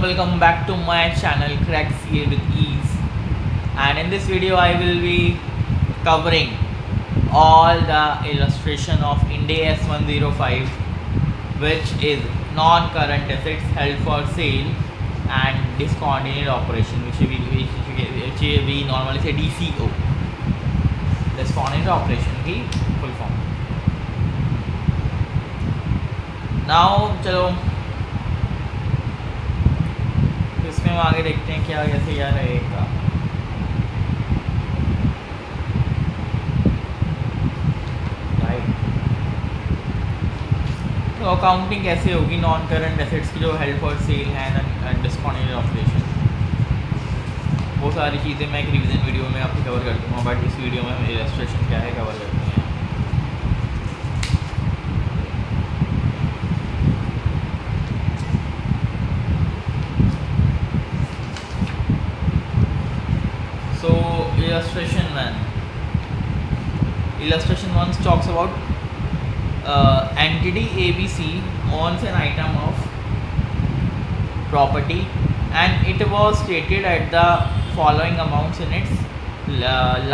welcome back to my channel Crack CA with Ease, and in this video I will be covering all the illustration of Ind AS 105, which is non-current assets held for sale and discontinued operation, which we normally say DCO, discontinued operation की full form. Now चलो इसमें हम आगे देखते हैं क्या कैसे क्या रहेगा. राइट, तो अकाउंटिंग कैसे होगी नॉन करंट एसेट्स की जो हेल्ड फॉर सेल है एंड डिस्कंटिन्यूड ऑपरेशन, वो सारी चीज़ें मैं एक रिवीजन वीडियो में आपको कवर कर दूँगा. बट इस वीडियो में हम इलस्ट्रेशन क्या है कवर करते हैं. So illustration 1 talks about entity ABC owns an item of property and it was stated at the following amounts in its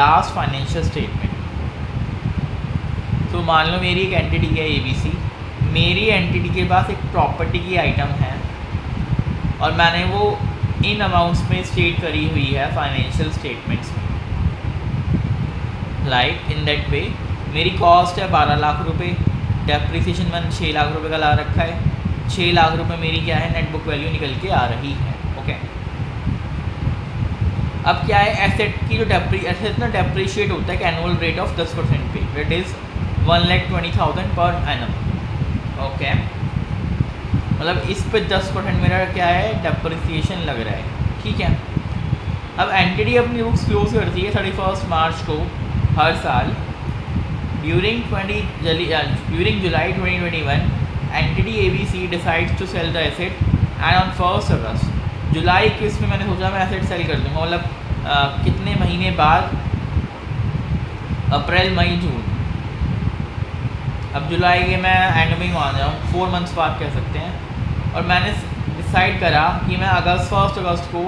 last financial statement. So मान लो मेरी एक एंटिटी है ABC, मेरी एंटिटी के पास एक प्रॉपर्टी की आइटम है और मैंने वो इन अमाउंट्स में स्टेट करी हुई है फाइनेंशियल स्टेटमेंट्स में. लाइक इन दैट वे मेरी कॉस्ट है 12 लाख रुपए, डेप्रिसिएशन मैंने 6 लाख रुपए का ला रखा है. 6 लाख रुपए मेरी क्या है नेट बुक वैल्यू निकल के आ रही है. ओके, अब क्या है एसेट की जो एसेट ना डेप्रिशिएट होता है कि एनुअल रेट ऑफ 10% पे, that is 1,20,000 per annum. Okay, मतलब इस पे 10% मेरा क्या है डेप्रिसिएशन लग रहा है. ठीक है, अब एंटिटी अपनी बुक्स क्लोज करती है 31 मार्च को हर साल. During July 2021 entity ABC decides to sell the asset and on 1 August July 21 में मैंने सोचा मैं एसेट सेल कर दूँगा. मतलब कितने महीने बाद, अप्रैल मई जून, अब जुलाई के मैं एंड में ही मान जाऊँ 4 मंथ्स बाद कह सकते हैं. और मैंने डिसाइड करा कि मैं 1 अगस्त को,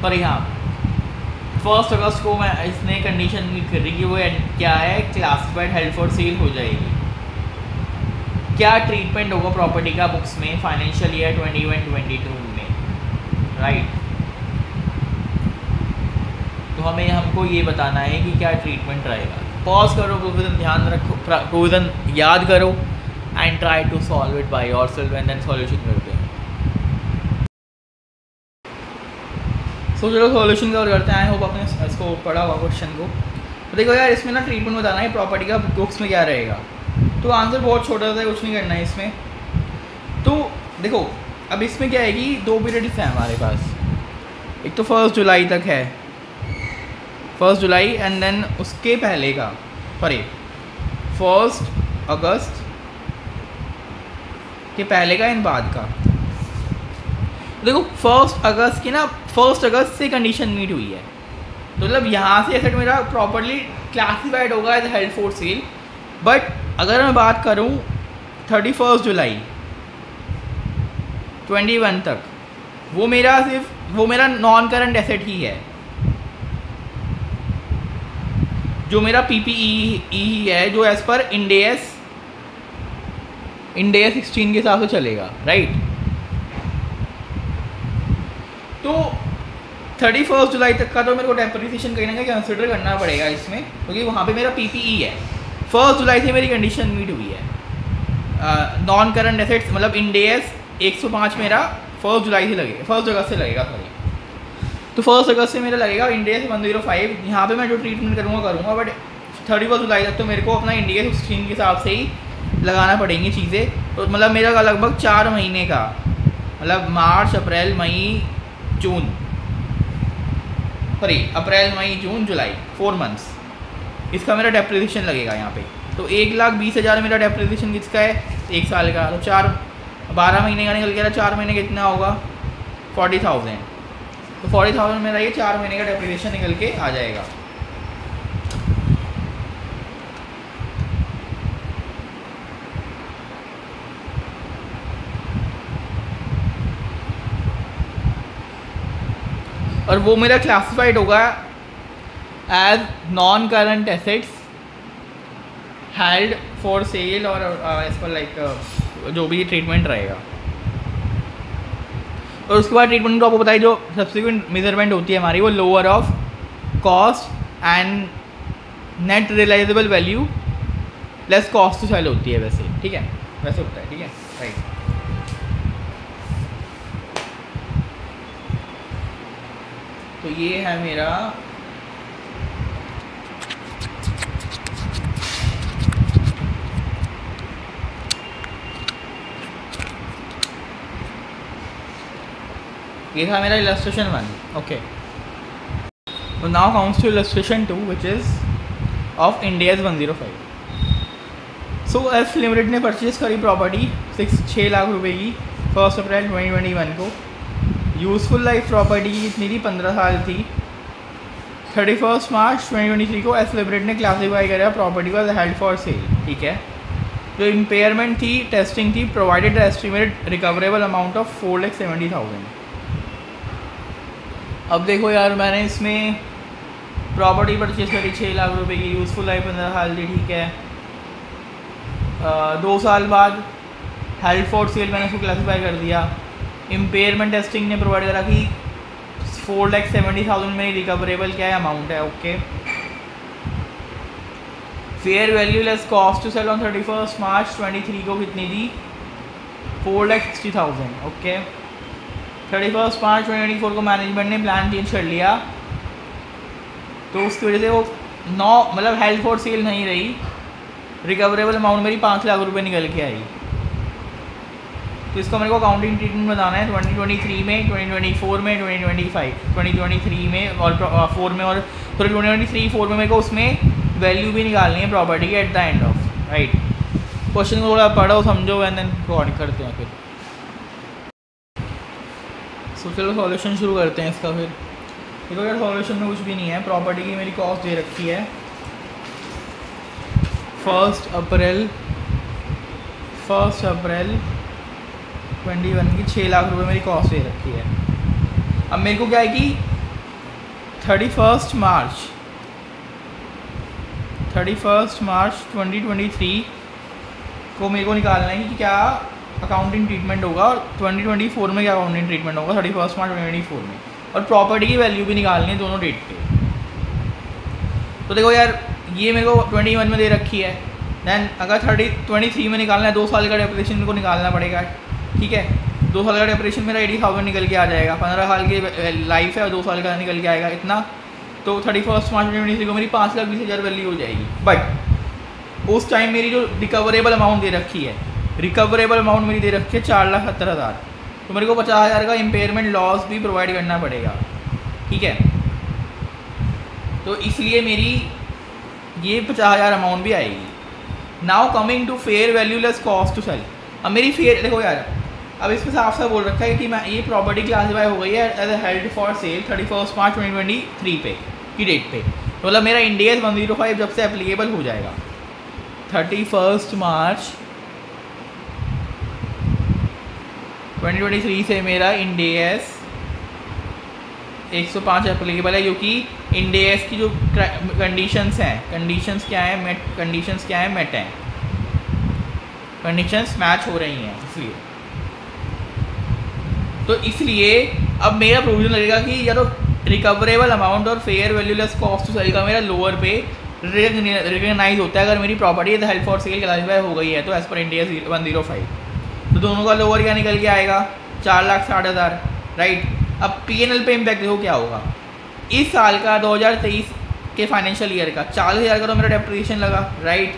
पर यहाँ 1 अगस्त को मैं इसने कंडीशन मीट कर रही कि वो क्या है क्लासिफाइड हेल्ड फॉर सेल हो जाएगी. क्या ट्रीटमेंट होगा प्रॉपर्टी का बुक्स में फाइनेंशियल ईयर 21-22 में. राइट, तो हमको ये बताना है कि क्या ट्रीटमेंट रहेगा. पॉज करो, प्रोविजन ध्यान रखो, प्रोविजन याद करो and try to solve it by yourself and then solution करते हैं. सो चलो सॉल्यूशन कवर करते हैं. आई होप आपने इसको पढ़ा होगा क्वेश्चन को. तो देखो यार, इसमें ना ट्रीटमेंट बताना है प्रॉपर्टी का बुक्स में क्या रहेगा. तो आंसर बहुत छोटा सा है, कुछ नहीं करना है इसमें. तो देखो अब इसमें क्या है कि 2 पीरियड्स हैं हमारे पास. एक तो 1 जुलाई तक है, 1 जुलाई एंड देन उसके पहले का, सॉरी 1 अगस्त के पहले का एंड बाद का. देखो 1 अगस्त की ना 1 अगस्त से कंडीशन मीट हुई है, तो मतलब यहाँ से एसेट मेरा प्रॉपर्ली क्लासिफाइड होगा as held for sale. But अगर मैं बात करूँ 31 जुलाई 21 तक, वो मेरा नॉन करंट एसेट ही है, जो मेरा PPE ही है, जो एज पर इंड AS 16 के हिसाब से चलेगा. राइट, तो 31 जुलाई तक का तो मेरे को डेप्रिसिएशन कहीं ना कहीं कंसिडर करना पड़ेगा इसमें, क्योंकि वहाँ पे मेरा PPE है. 1 जुलाई से मेरी कंडीशन मीट हुई है. नॉन करंट एसेट्स मतलब इंड AS 105 मेरा 1 जुलाई से लगेगा, 1 अगस्त से लगेगा. सॉरी, तो 1 अगस्त से मेरा लगेगा इंड AS 105. यहाँ पे मैं जो ट्रीटमेंट करूँगा. बट 31 जुलाई तक तो मेरे को अपना इंड AS 16 के हिसाब से ही लगाना पड़ेंगी चीज़ें. तो मतलब मेरा लगभग 4 महीने का, मतलब मार्च अप्रैल मई जून, सॉरी अप्रैल मई जून जुलाई, 4 मंथ्स इसका मेरा डेप्रिसिएशन लगेगा यहाँ पे. तो 1,20,000 मेरा डेप्रिसिएशन किसका है, 1 साल का. तो 12 महीने का निकल गया. 4 महीने कितना होगा 40,000. तो 40,000 मेरा ये 4 महीने का डेप्रिसिएशन निकल के आ जाएगा. और वो मेरा क्लासिफाइड होगा as non current assets held for sale और एज पर लाइक जो भी ट्रीटमेंट रहेगा। और उसके बाद ट्रीटमेंट को आपको बताइए जो सब्सिक्वेंट मेजरमेंट होती है हमारी, वो lower of cost and net realisable value less cost to sell होती है वैसे, ठीक है, वैसे होता है, ठीक है, राइट। तो ये है मेरा ये था मेरा illustration 1, okay. Now comes to illustration 2 which is of Ind AS 105। So F limited ने परचेज करी प्रॉपर्टी 6 लाख रुपए की 1 अप्रैल 2021 को। यूज़फुल लाइफ प्रॉपर्टी की इतनी थी 15 साल थी। 31 मार्च 2023 को एफ लिमिटेड ने क्लासीफाई करा प्रॉपर्टी को हेल्ड फॉर सेल, ठीक है। जो इम्पेयरमेंट थी, टेस्टिंग थी, provided estimated recoverable amount of 4,70,000। अब देखो यार, मैंने इसमें प्रॉपर्टी परचेज करी 6 लाख रुपए की, यूज़फुल लाइफ 15 साल थी, ठीक है। 2 साल बाद हेल्ड फॉर सेल मैंने उसको क्लासीफाई कर दिया। इम्पेयरमेंट टेस्टिंग ने प्रोवाइड करा कि 4,70,000 मेरी रिकवरेबल क्या है अमाउंट है, okay. Fair value less cost to sell on 31 March 2023 को कितनी थी? 4,60,000, ओके। 31 मार्च 2024 को मैनेजमेंट ने प्लान चेंज कर लिया, तो उसकी वजह से वो मतलब हेल्ड फॉर सेल नहीं रही। रिकवरेबल अमाउंट मेरी 5 लाख रुपए निकल के आई। तो इसको मेरे को अकाउंटिंग ट्रीटमेंट बताना है 2023 में, 2024 में, 2025, 2023 में और 4 में, और 2023-4 में मेरे को उसमें वैल्यू भी निकालनी है प्रॉपर्टी के at the end of, right. Question को थोड़ा पढ़ो समझो एंड देन रिकॉर्ड करते हैं फिर। सो चलो सॉल्यूशन शुरू करते हैं इसका। फिर देखो यार, सॉल्यूशन में कुछ भी नहीं है। प्रॉपर्टी की मेरी कॉस्ट दे रखी है 1 अप्रैल 21 की 6 लाख रुपए मेरी कॉस्ट दे रखी है। अब मेरे को क्या है कि 31 मार्च 2023 को मेरे को निकालना है कि क्या अकाउंटिंग ट्रीटमेंट होगा और 2024 में क्या अकाउंटिंग ट्रीटमेंट होगा 31 मार्च 2024 में, और प्रॉपर्टी की वैल्यू भी निकालनी है दोनों डेट पे। तो देखो यार, ये मेरे को 21 में दे रखी है, दैन अगर 23 में निकालना है 2 साल का डेप्रिसिएशन को निकालना पड़ेगा, ठीक है। 2 साल का डेप्रिसिएशन मेरा 80,000 निकल के आ जाएगा। 15 साल की लाइफ है और 2 साल का निकल के आएगा इतना। तो 31 मार्च 2023 को मेरी 5,20,000 वैल्यू हो जाएगी। बट उस टाइम मेरी जो रिकवरेबल अमाउंट दे रखी है, रिकवरेबल अमाउंट मेरी दे रखी है 4,70,000। तो मेरे को 50,000 का इम्पेयरमेंट लॉस भी प्रोवाइड करना पड़ेगा, ठीक है। तो इसलिए मेरी ये 50,000 अमाउंट भी आएगी। Now coming to fair value less cost to sell. अब मेरी फेयर देखो यार, अब इसमें साफ साफ बोल रखा है कि मैं ये प्रॉपर्टी क्लासीफाई हो गई है as a held for sale 31 March 2023 पे की डेट पे। तो मतलब मेरा Ind AS 105 जब से एप्लीकेबल हो जाएगा 31 मार्च 2023 से मेरा Ind AS 105 एप्लीकेबल है, क्योंकि Ind AS की जो कंडीशंस हैं, कंडीशंस क्या है, मेट हैं, कंडीशंस मैच हो रही हैं, इसलिए। तो इसलिए अब मेरा प्रोविजन लगेगा कि या तो रिकवरेबल अमाउंट और fair value less cost to sell का मेरा लोअर पे रिकग्नाइज होता है अगर मेरी property as held for sale classify हो गई है तो एज पर Ind AS 105। तो दोनों का लोअर क्या निकल के आएगा 4,60,000, राइट। अब P&L पे इम्पैक्ट देखो क्या होगा। इस साल का 2023 के फाइनेंशियल ईयर का 40,000 का तो मेरा डेप्रिसिएशन लगा, राइट।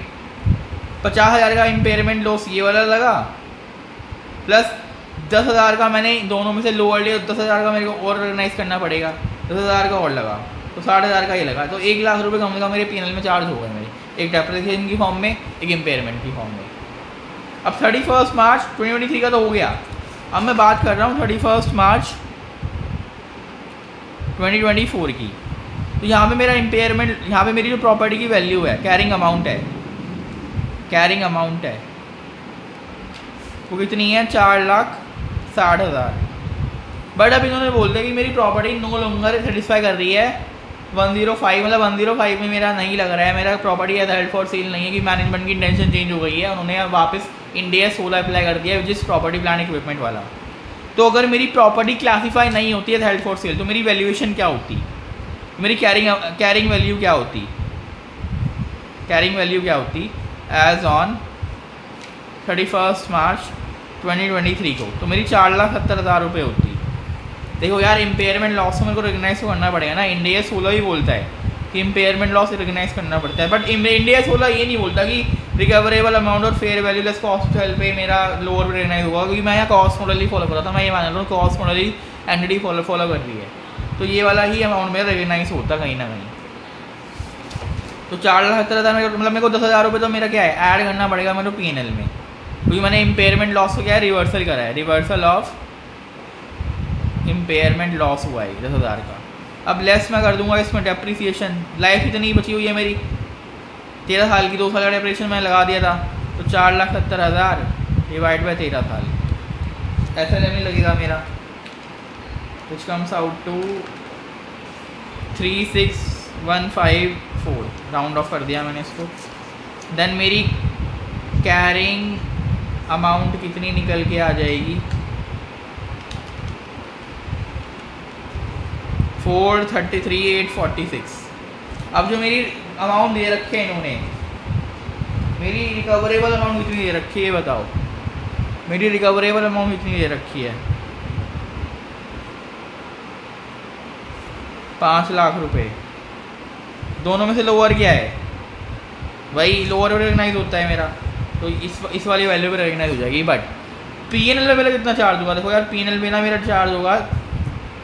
50,000 का इम्पेयरमेंट लॉस ये वाला लगा, प्लस 10,000 का मैंने दोनों में से लोअर लिया, 10,000 का मेरे को और रिकग्नाइज करना पड़ेगा, 10,000 का और लगा, तो 60,000 का ये लगा। तो 1 लाख रुपये कम से कम मेरे P&L में चार्ज हो गए मेरे, एक डेप्रिसिएशन की फॉर्म में, एक इम्पेयरमेंट की फॉर्म में। अब 31 मार्च 2023 का तो हो गया। अब मैं बात कर रहा हूँ 31 मार्च 2024 की। तो यहाँ पे मेरा इम्पेयरमेंट, यहाँ पे मेरी जो प्रॉपर्टी की वैल्यू है, कैरिंग अमाउंट है, वो कितनी है 4,60,000। बट अब इन्होंने बोल दिया कि मेरी प्रॉपर्टी नो लॉन्गर सेटिस्फाई कर रही है 105, मतलब 105 में मेरा नहीं लग रहा है, मेरा property as held for sale नहीं है, कि मैनेजमेंट की इंटेंशन चेंज हो गई है, उन्होंने वापस इंडिया 16 अप्लाई कर दिया जिस प्रॉपर्टी प्लान इक्विपमेंट वाला। तो अगर मेरी प्रॉपर्टी क्लासीफाई नहीं होती है हेल्ड फॉर सेल तो मेरी वैल्यूएशन क्या होती, मेरी कैरिंग वैल्यू क्या होती, कैरिंग वैल्यू क्या होती एज ऑन 31 मार्च 2023 को, तो मेरी 4,70,000 रुपये होती। देखो यार इम्पेयरमेंट लॉस तो मेरे को रिकग्नाइज करना पड़ेगा ना, इंडिया 16 ही बोलता है कि इम्पेयरमेंट लॉस रिकग्नाइज करना पड़ता है, बट इंडिया 16 ये नहीं बोलता कि रिकवरेबल अमाउंट और fair value less cost help पे मेरा लोअर रिकग्नाइज होगा, क्योंकि मैं यहाँ कॉस्ट मॉडल ही फॉलो कर रहा था, मैं ये मान रहा हूँ कॉस्ट मॉडल ही एंटिटी फॉलो कर रही है, तो ये वाला ही अमाउंट मेरा रिकग्नाइज होता कहीं ना कहीं। तो 4,70,000 मतलब मेरे को 10,000 रुपये तो मेरा क्या है ऐड करना पड़ेगा मेरे P&L में, क्योंकि मैंने इम्पेयरमेंट लॉस को क्या है रिवर्सल करा है, रिवर्सल ऑफ इम्पेयरमेंट लॉस हुआ है 10,000 का। अब लेस मैं कर दूंगा इसमें डेप्रिसिएशन, लाइफ इतनी बची हुई है मेरी 13 साल की, 2 साल का डेप्रिसिएशन मैंने लगा दिया था, तो 4,70,000 डिवाइड बाई 13 साल SLM ही लगेगा मेरा, which comes out to 36,154, round off कर दिया मैंने इसको। देन मेरी कैरिंग अमाउंट कितनी निकल के आ जाएगी 433,846। अब जो मेरी अमाउंट दे रखे हैं इन्होंने, मेरी रिकवरेबल अमाउंट कितनी दे रखी है बताओ, मेरी रिकवरेबल अमाउंट कितनी दे रखी है 5 लाख रुपए। दोनों में से लोअर क्या है, वही लोअर रिकग्नाइज होता है मेरा, तो इस वाली वैल्यू पे रिकग्नाइज हो जाएगी। बट P&L में मेरा कितना चार्ज होगा, देखो यार P&L में ना मेरा चार्ज होगा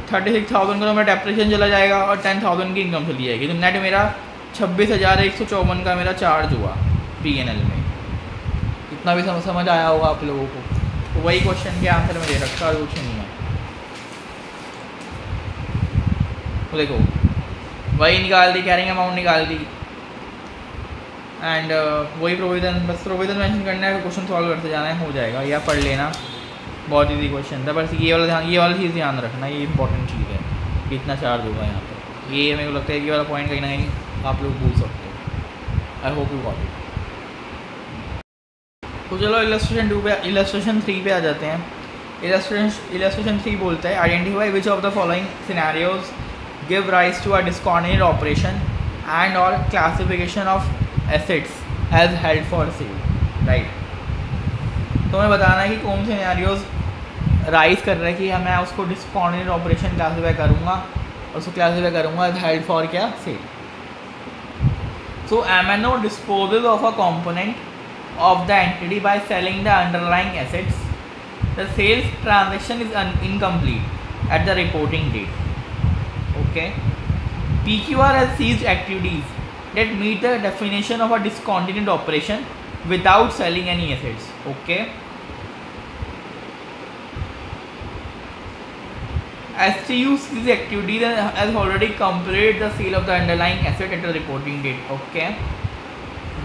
36,000 का, तो मेरा डेप्रिसिएशन चला जाएगा और 10,000 की इनकम चली जाएगी, तो नेट मेरा 26,154 का मेरा चार्ज हुआ P&L में। इतना भी समझ आया होगा आप लोगों को, तो वही क्वेश्चन के आंसर में दे रखा और कुछ नहीं है। तो देखो वही निकाल दी, कैरिंग अमाउंट निकाल दी, एंड वही प्रोविजन, बस प्रोविजन मेंशन करना है, क्वेश्चन सॉल्व करते जाना है, हो जाएगा, या पढ़ लेना, बहुत इजी क्वेश्चन था। बस ये वाला चीज़ ध्यान रखना, ये इंपॉर्टेंट चीज़ है, कितना चार्ज होगा यहाँ पर, ये मेरे को लगता है कि वाला पॉइंट कहीं ना कहीं आप लोग भूल सकते हो। I hope you got it. तो चलो इलस्ट्रेशन 3 पे आ जाते हैं। इलस्ट्रेशन 3 बोलता है identify which of the following scenarios give rise to a discontinued operation and और classification of assets as held for sale, right. तो हमें बताना है कि कौन से सिनेरियोज राइज कर रहे हैं कि मैं उसको डिस्कॉर्डिनेटेड ऑपरेशन क्लासीफाई करूँगा और उसको क्लासीफाई करूँगा एज हेल्ड फॉर क्या sale. So M&O disposes of a component of the entity by selling the underlying assets. The sales transaction is incomplete at the reporting date. Okay. PQR has seized activities that meet the definition of a discontinued operation without selling any assets. Okay. STU seized activities and has already completed the sale of the underlying asset at the reporting date. Okay.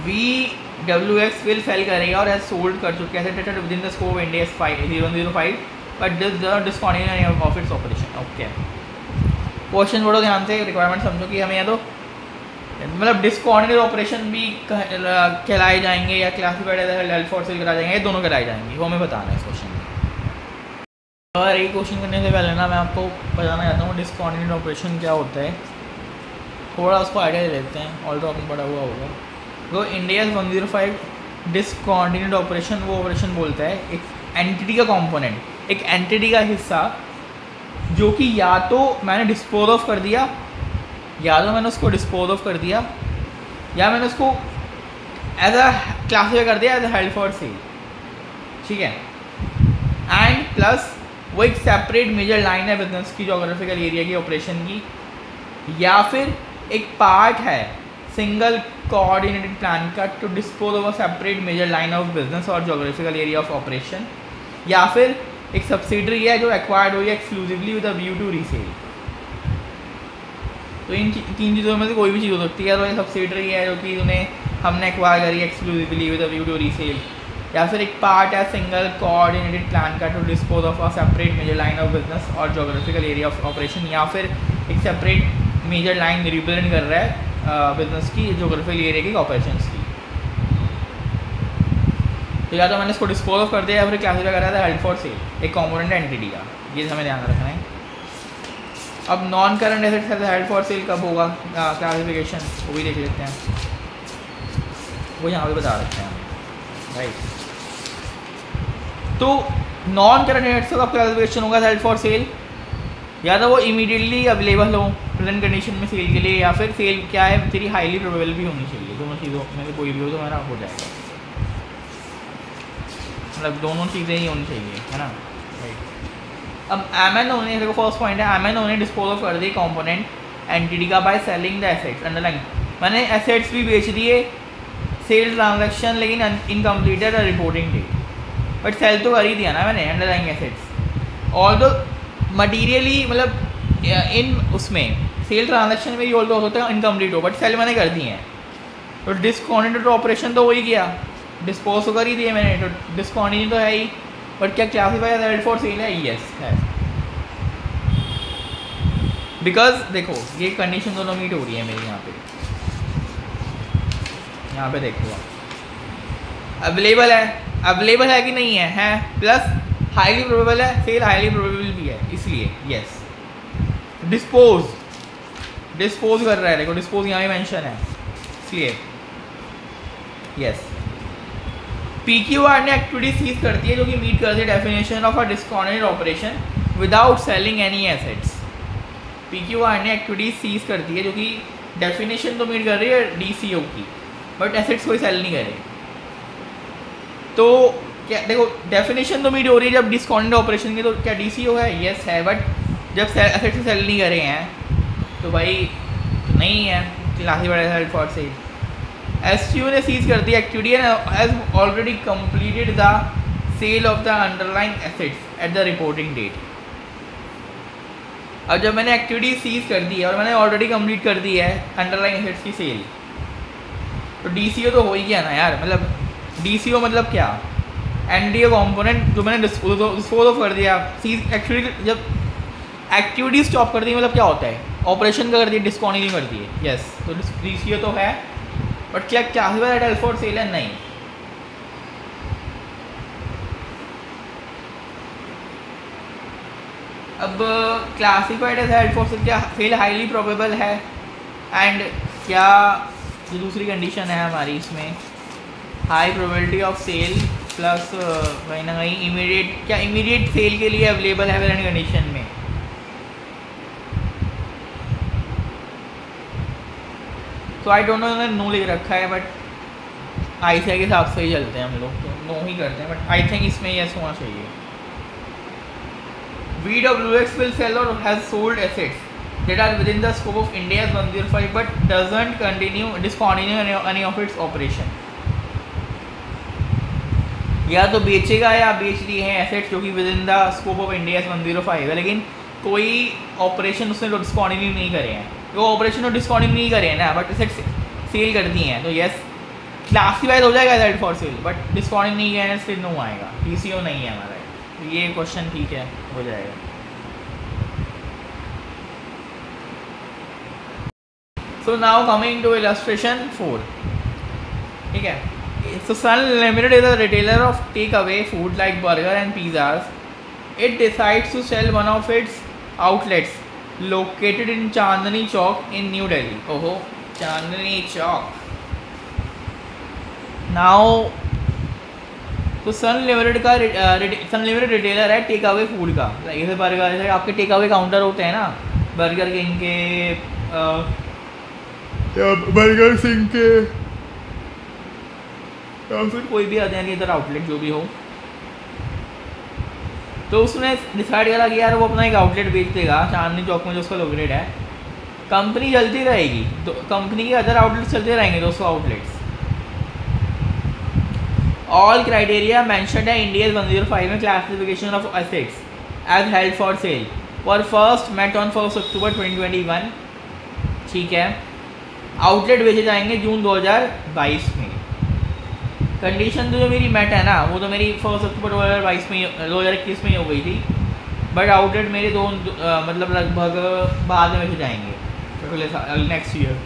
VWX will sell करेगा और has sold कर चुके हैं asset within the scope of Ind AS 0105 but this does discontinue of its operation. Okay. Question पढ़ो ध्यान से, requirement समझो कि हमें या तो मतलब डिस्कॉर्डिनेटेड ऑपरेशन भी कहलाए जाएंगे या classified as held for sale कराए जाएंगे, ये दोनों कराए जाएंगे, वो हमें बताना है इस क्वेश्चन में। और ये क्वेश्चन करने से पहले ना मैं आपको बताना चाहता हूँ डिस्कॉर्डिनेटेड ऑपरेशन क्या होता है, थोड़ा उसको आइडिया ले लेते हैं, ऑल टॉपिक पड़ा हुआ होगा। तो इंडिया 105 डिस्कॉर्डिनेटेड ऑपरेशन वो ऑपरेशन बोलता है एक एंटिटी का कंपोनेंट, एक एंटिटी का हिस्सा जो कि या तो मैंने डिस्पोज ऑफ कर दिया, या तो मैंने उसको डिस्पोज ऑफ कर दिया, या मैंने उसको एज अ क्लासीफाई कर दिया as a held for sale, ठीक है। एंड प्लस वो एक सेपरेट मेजर लाइन है बिजनेस की, जोग्राफिकल एरिया की, ऑपरेशन की, या फिर एक पार्ट है सिंगल कोऑर्डिनेटेड प्लान का to dispose of a separate major line of business और जोग्राफिकल एरिया ऑफ ऑपरेशन, या फिर एक सब्सिडरी है जो एक्वायर्ड हुई है exclusively with a view to resale. तो इन 3 चीज़ों में से कोई भी चीज़ हो सकती है। तो ये सब्सिडरी है जो कि उन्हें हमने एक्वायर करी exclusively with a view to resale, या फिर एक पार्ट है सिंगल कोऑर्डिनेटेड प्लान का to dispose of a separate major line of business और जोग्राफिकल एरिया ऑफ ऑपरेशन, या फिर एक सेपरेट मेजर लाइन रिप्रेजेंट कर रहा है बिजनेस की जोग्राफिकल एरिया की ऑपरेशन की। तो या तो मैंने इसको डिस्पोज ऑफ कर दिया या फिर क्लासीफाई करा था हेल्ड फॉर सेल, एक कॉम्पोनेंट एंटिटी का, ये हमें ध्यान रखना है। अब नॉन करंट एसेट्स का हेल्ड फॉर सेल कब होगा क्लासिफिकेशन, वो भी देख लेते हैं, वो यहाँ पे बता रखते हैं राइट। तो नॉन करंट एसेट्स का क्लासिफिकेशन होगा हेल्ड फॉर सेल, या तो वो इमीडिएटली अवेलेबल हो प्रेजेंट कंडीशन में सेल के लिए, या फिर सेल क्या है तेरी हाईली प्रोबेबल भी होनी चाहिए, दोनों चीज़ों में से कोई भी हो तो मेरा हो जाएगा, मतलब दोनों चीज़ें ही होनी चाहिए, है ना राइट। अब एमएनओ ने, देखो फर्स्ट पॉइंट है, एमएनओ ने डिस्पोज ऑफ कर दी कंपोनेंट एंटिटी का by selling the assets underline, मैंने एसेट्स भी बेच दिए, सेल ट्रांजैक्शन लेकिन incompleted reporting date, but sale तो कर ही दिया ना मैंने underline assets, although materially मतलब इन उसमें सेल ट्रांजैक्शन में भी ऑल दो होता है इनकम्प्लीट हो, बट सेल मैंने कर दिए हैं, तो डिसकॉन्टिन्यूड ऑपरेशन तो हो ही गया, डिस्पोज तो कर ही दिए मैंने, तो डिसकॉन्टिन्यू तो है ही, बट क्या classify as held for sale है? यस है, बिकॉज देखो ये कंडीशन दोनों मीट हो रही है मेरी यहाँ पे देखो अवेलेबल है कि नहीं है, प्लस हाईली प्रोबेबल है, सेल हाईली प्रोबेबल भी है, इसलिए यस। डिस्पोज कर रहा है, देखो डिस्पोज यहाँ पे मेंशन है, इसलिए यस। PQR ने एक्टिविटी सीज करती है जो कि मीट करती है definition of a discontinued operation without selling any assets. PQR ने एक्टिविटी सीज करती है जो कि डेफिनेशन तो मीट कर रही है DCO की, बट एसेट्स कोई सेल नहीं करे। तो क्या देखो डेफिनेशन तो मीट हो रही है जब डिस्कॉन्टिन्यूड ऑपरेशन की, तो क्या DCO है? यस है, बट जब एसेट्स सेल नहीं करे हैं तो भाई तो नहीं है classified as held for sale. STO ने सीज कर दी activity has already completed the sale of the underlying assets at the reporting date. अब जब मैंने एक्टिविटी सीज कर दी है और मैंने ऑलरेडी कंप्लीट कर दी है अंडरलाइंग एसेट्स की सेल, तो DCO तो हो ही गया ना यार। मतलब DCO मतलब क्या? NDA कॉम्पोनेंट जो मैंने डिस्पोज ऑफ कर दिया, सीज एक्टिविटी, जब एक्टिविटी स्टॉप कर दी मतलब क्या होता है? ऑपरेशन का कर दिया, डिस्कॉन्टिन्यू कर दिए, यस। तो DCO तो है, बट क्या classified as held for sale है? नहीं। अब classified as held for sale, क्या सेल हाईली प्रोबेबल है? एंड क्या जो दूसरी कंडीशन है हमारी इसमें, high probability of sale plus कहीं ना कहीं इमीडिएट, क्या इमीडिएट सेल के लिए अवेलेबल है प्रेजेंट कंडीशन में? तो आई डोंट नो, उन्होंने नो लिख रखा है, बट ICI के हिसाब से ही चलते हैं हम लोग, तो नो ही करते हैं, बट आई थिंक इसमें यस होना चाहिए। VWX will sell or has sold assets that are within the scope of India's 105 but doesn't discontinue any of its operation। या तो बेचेगा या बेच दिए हैं एसेट्स जो कि with in the scope of India's 105 है, लेकिन कोई ऑपरेशन उसने डिस्कॉन्टिन्यू नहीं करे हैं, वो ऑपरेशन और डिस्कॉन्टिन्यू नहीं करे हैं ना, बट एसेट्स सेल कर दिए हैं, तो यस क्लासिफाइड हो जाएगा एज फॉर सेल, बट डिस्कॉन्टिन्यू नहीं किया है फिर नो आएगा, DCO नहीं है हमारा। तो ये क्वेश्चन ठीक है, हो जाएगा। So now coming to illustration 4, ठीक है। So Sun Limited is a retailer of takeaway food like burger and pizzas. It decides to sell one of its outlets located in Chandni Chowk in New Delhi. Oh, Chandni Chowk. Now, तो सन limited का सन limited retailer है take away food का, जैसे burger, जैसे आपके take away counter होते हैं ना, बर्गर किंग के, बर्गर सिंह के, या फिर कोई भी आते हैं इधर आउटलेट जो भी हो। तो उसने डिसाइड करा कि यार वो अपना एक आउटलेट बेच देगा चांदनी चौक में जो उसका लोकेटेड है। कंपनी चलती रहेगी, तो कंपनी के अदर आउटलेट्स चलते रहेंगे 200 आउटलेट्स। ऑल क्राइटेरिया मेंशन्ड है इंडियाज 105 में classification of assets as held for sale for first met on 1 October 2021, ठीक है। आउटलेट बेचे जाएंगे जून 2022 में। कंडीशन तो जो मेरी मेट है ना, वो तो मेरी 1 अक्टूबर 2022 में 2021 में ही हो गई थी, बट आउटलेट मेरे दो मतलब लगभग बाद में जाएंगे अगले साल, नेक्स्ट ईयर।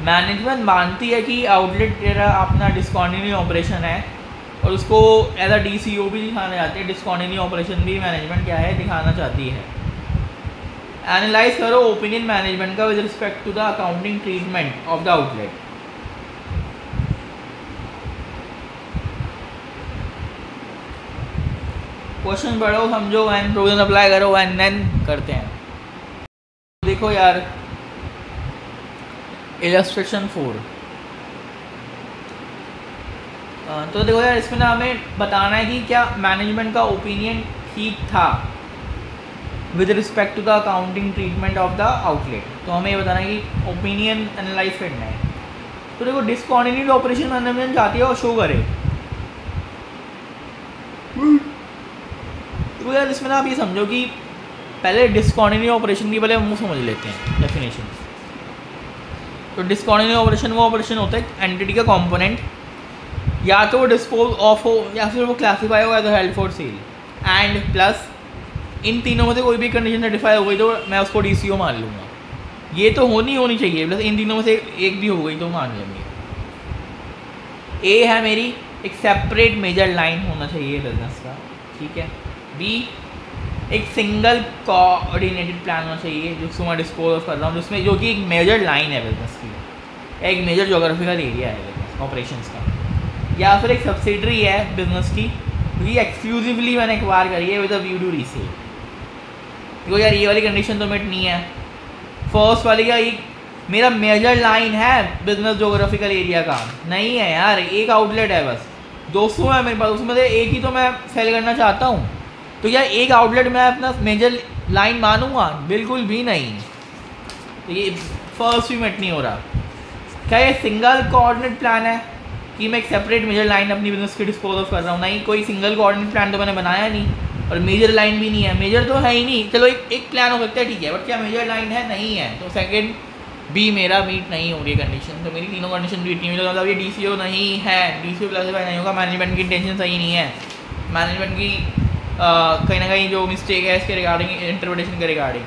मैनेजमेंट मानती है कि आउटलेट तेरा अपना डिस्कंटिन्यू ऑपरेशन है और उसको एज अ DCO भी दिखाना चाहती है, डिस्कंटिन्यू ऑपरेशन भी मैनेजमेंट क्या है दिखाना चाहती है। एनालाइज करो ओपिनियन मैनेजमेंट का with respect to the accounting treatment of the outlet. Question पढ़ो, समझो, एंड प्रोविजन अप्लाई करो एंड देन करते हैं। देखो यार, इलस्ट्रेशन 4, तो देखो यार, इसमें ना हमें बताना है कि क्या मैनेजमेंट का ओपिनियन ठीक था with respect to the accounting treatment of the outlet. तो हमें ये बताना है कि ओपिनियन एनालाइज करना है। तो देखो, डिस्कंटिन्यूड ऑपरेशन मैनेजमेंट चाहती है और शो करे। तो यार इसमें ना आप ये समझो कि पहले डिस्कंटिन्यूड ऑपरेशन की पहले हम समझ लेते हैं डेफिनेशन। तो डिस्कंटिन्यूड ऑपरेशन वो ऑपरेशन होता है एंटिटी का कंपोनेंट या तो वो डिस्पोज ऑफ हो या फिर वो क्लासीफाई हो as held for sale, and plus इन तीनों में से कोई भी कंडीशन सेटिस्फाई हो गई तो मैं उसको DCO मान लूँगा। ये तो होनी चाहिए, प्लस इन तीनों में से एक भी हो गई तो मान लेंगे। ए है मेरी एक सेपरेट मेजर लाइन होना चाहिए बिजनेस का, ठीक है। बी, एक सिंगल कोऑर्डिनेटेड प्लान होना चाहिए जिसको मैं डिस्पोज कर रहा हूँ, जिसमें जो कि एक मेजर लाइन है बिजनेस की, एक मेजर जोग्राफिकल एरिया है बिजनेस ऑपरेशंस का, या फिर एक सब्सिडरी है बिजनेस की क्योंकि एक्सक्लूसिवली मैंने एक्वायर करी है with a view to resale. देखो यार, ये वाली कंडीशन तो मेट नहीं है। फर्स्ट वाली का एक मेरा मेजर लाइन है बिजनेस जोग्राफिकल एरिया का, नहीं है यार, एक आउटलेट है बस, 200 है मेरे पास, उसमें से एक ही तो मैं सेल करना चाहता हूँ। तो यार एक आउटलेट मैं अपना मेजर लाइन मानूंगा? बिल्कुल भी नहीं। तो ये फर्स्ट भी मेट नहीं हो रहा। क्या ये सिंगल कोऑर्डिनेट प्लान है कि मैं एक सेपरेट मेजर लाइन अपनी बिजनेस के डिस्पोज ऑफ कर रहा हूँ? नहीं, कोई सिंगल कोऑर्डिनेट प्लान तो मैंने बनाया नहीं और मेजर लाइन भी नहीं है, मेजर तो है ही नहीं। चलो एक प्लान हो सकता है, ठीक है, बट क्या मेजर लाइन है? नहीं है। तो सेकंड बी मेरा मीट नहीं हो रही कंडीशन। तो मेरी तीनों कंडीशन मीट नहीं हुई, तो मतलब ये DCO नहीं है, DCO क्लासीफाई नहीं होगा। मैनेजमेंट की इंटेंशन सही नहीं है, मैनेजमेंट की कहीं ना कहीं जो मिस्टेक है इसके रिगार्डिंग, इंटरप्रिटेशन के रिगार्डिंग।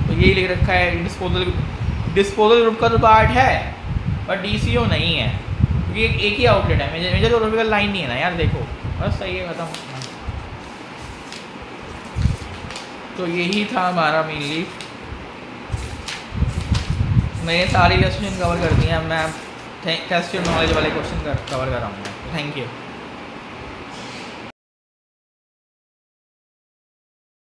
तो यही लिख रखा है डिस्पोजल ग्रुप का तो पार्ट है पर DCO नहीं है क्योंकि एक ही आउटलेट है, मेजर जोग्राफिकल लाइन नहीं है ना यार। देखो बस सही है, खत्म। तो यही था हमारा मेनली, मैंने सारी इलस्ट्रेशन कवर कर दी हैं। मैं टेस्ट नॉलेज वाले क्वेश्चन कवर कर रहा हूँ। Thank you.